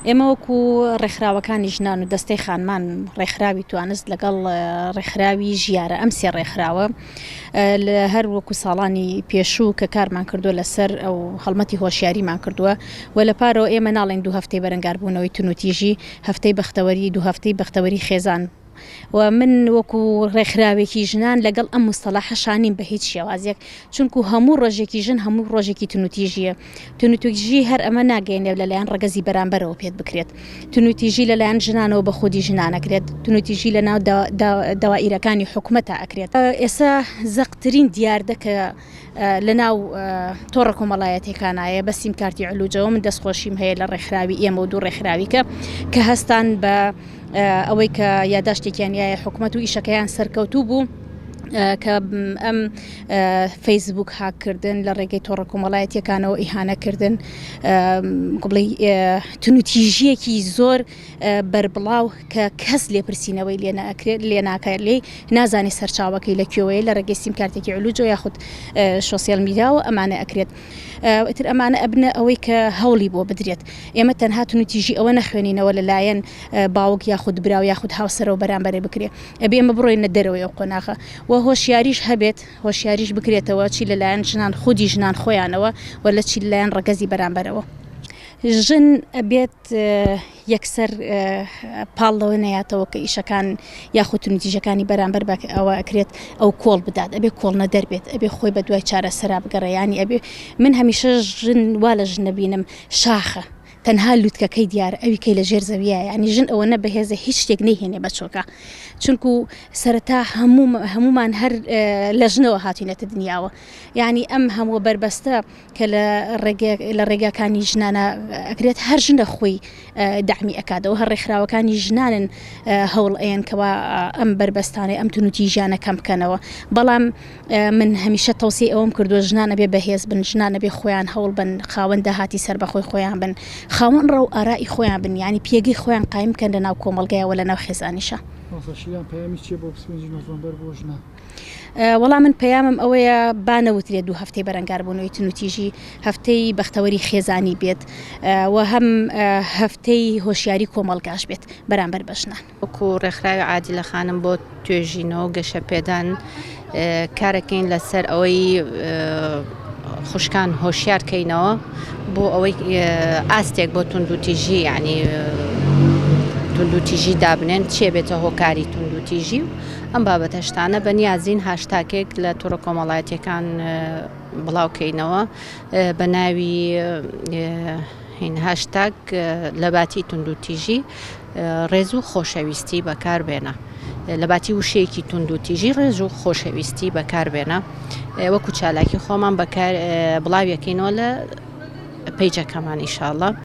ئێمە وەکو ڕێکخراوەکانی ژنان و دەستەی خانمان ڕێکخراوی توانست لەگەڵ ڕێکخراوی ژیارە ئەم سێ ڕێکخراوە لە هەر وەکو ساڵانی پێشوو کە کارمان کردووە لەسەر ئەو هەڵمەتی هۆشیاریمان کردووە و لە پارەوە ئێمە ناڵێن 2 هەفتەی بەرەنگاربوونەوەی تونوتیژی هەفتەی بەختەوەری 2 هەفتەی بەختەوەری خێزان و من وەکو ڕێکخراوێکی ژنان لەگەڵ ئەم مستەلاحە شانیم بە هیچ شێوازێک چونکو هەموو ڕۆژێکی ژن هەموو ڕۆژێکی تونوتیژیە تونوتیژی هەر ئەمە ناگەێنێ لەلایەن ڕگەزی بەرامبەرەوە پێت بکرێت تونوتیژی لەلایەن ژنانەوە بە خودی ژنانەکرێت تونوتیژی لە ناو داوائیرەکانی حکوومەتە ئەکرێت ئێستا زەقترین دیاردەکە لە ناو تۆڕە کۆمەڵایەتێکانایە بە سیمکارتی علوجەوە من دەستخۆشیم هەیە لە ڕێکخراوی ئێمە و دوو ڕێکخراویکە کە هەستان بە ئەوەی کە یاداشتێکیانایە حکوومەت و ئیشەکەیان سەرکەوتوو بوو کە ئەم فەیسبوک هاکردن لە ڕێگەی تۆڕە کۆمەڵایەتیەکانەوە ئیهانەکردن بڵێ تونوتیژیەکی زۆر بەربڵاو کە کەس لێپرسینەوەی لێ ناکات لێ نازانی سەرچاوەکەی لەکوێوەیە لە ڕێگەی سیمکارتێکی علوجۆ یاخود سۆسیال میدیاوە ئەمانە ئەکرێت ئیتر ئەمانە ئەبنە ئەوەی کە هەوڵی بۆ بدرێت ئێمە تەنها تونوتیژی ئەوە نەخوێنینەوە لەلایەن باوک یاخود براو یاخود هاوسەرەوە بەرامبەرێ بکرێ ئەبێ ئێمە بڕۆینە دەرەوەی ئەو قۆناغە و هۆشیاریش هەبێت هۆشیاریش بکرێتەوە چی لەلایەن ژنان خودی ژنان خۆیانەوە و لە چی لەلایەن ڕەگەزی بەرامبەرەوە ژن ئەبێت یەکسەر پاڵەوە نەیاتەوە کە ئیشەکان یاخود تونوتیژەکانی بەرامبەر ئەوە ئەکرێت ئەو کۆڵ بدات ئەبێ کۆڵ نەدەربێت ئەبێ خۆی بە دوای چارەسەرا بگەڕێیانی ئەبێ من هەمیشە ژن وا لە ژن نەبینم شاخە تەنها لووتکەکەی دیارە ئەوی کەی لە ژێر زەویە ینی ژن ئەوە نەبەهێزە هیچ شتێک نەیهێنێ بە چۆکە چونکو سەرەتا هەمومان هەر لە ژنەوە هاتوینەتە دنیاوە یعنی ئەم هەموو بربەستە کە لە ڕێگاکانی ژنانە ئەکرێت هەر ژنە خۆی دامی ئەکاتەوە هەر ڕێکخراوەکانی ژنانن هەوڵ ئەیەن کەوا ئەم بربەستانەی ئەم تونوتیژیانە کەم بکەنەوە بەڵام من هەمیشە تەوسیە ئەوەم کردووە ژنانە بێ بەهێز بن ژنانە بێ خۆیان هەوڵ بن خاوەن داهاتی سەر بەخۆی خۆیان بن خاوەن ڕەو ئارائی خۆیان بن ینی پێگەی خۆیان قایم بکەن لە ناو کۆمەڵگەیەوە لە ناو خێزانیشە وەڵام من پەیامم ئەوەیە بانەوترێت 2 هەفتەی بەرەنگاربوونەوەی تونوتیژی هەفتەی بەختەوەری خێزانی بێت و هەم هەفتەی هۆشیاری کۆمەڵگاش بێت بەرامبەر بە ژنان وەکو ڕێکخراوی عادیلە خانم بۆ توێژینەوە گەشە پێدان کارەکەین لەسەر ئەوەی خوشکان هۆشیارکەینەوە بۆ ئەوەی ئاستێک بۆ توندوتیژی ینی توندوتیژی دابنێن چێ بێتە هۆکاری توندوتیژی و ئەم بابەتەشتانە بە نیازین هاشتاکێک لە تۆڕە کۆمەڵایەتیەکان بڵاوکەینەوە بە ناوی هاشتاگ لە باتی توندوتیژی ڕێز و خۆشەویستی بەکاربێنە لە باتی وشەیەکی توندوتیژی ڕێز و خۆشەویستی بەکاربێنە وەکو چالاکی خۆمان بڵاویەکەینەوە لە پەیجەکەمان ئینشاءڵڵا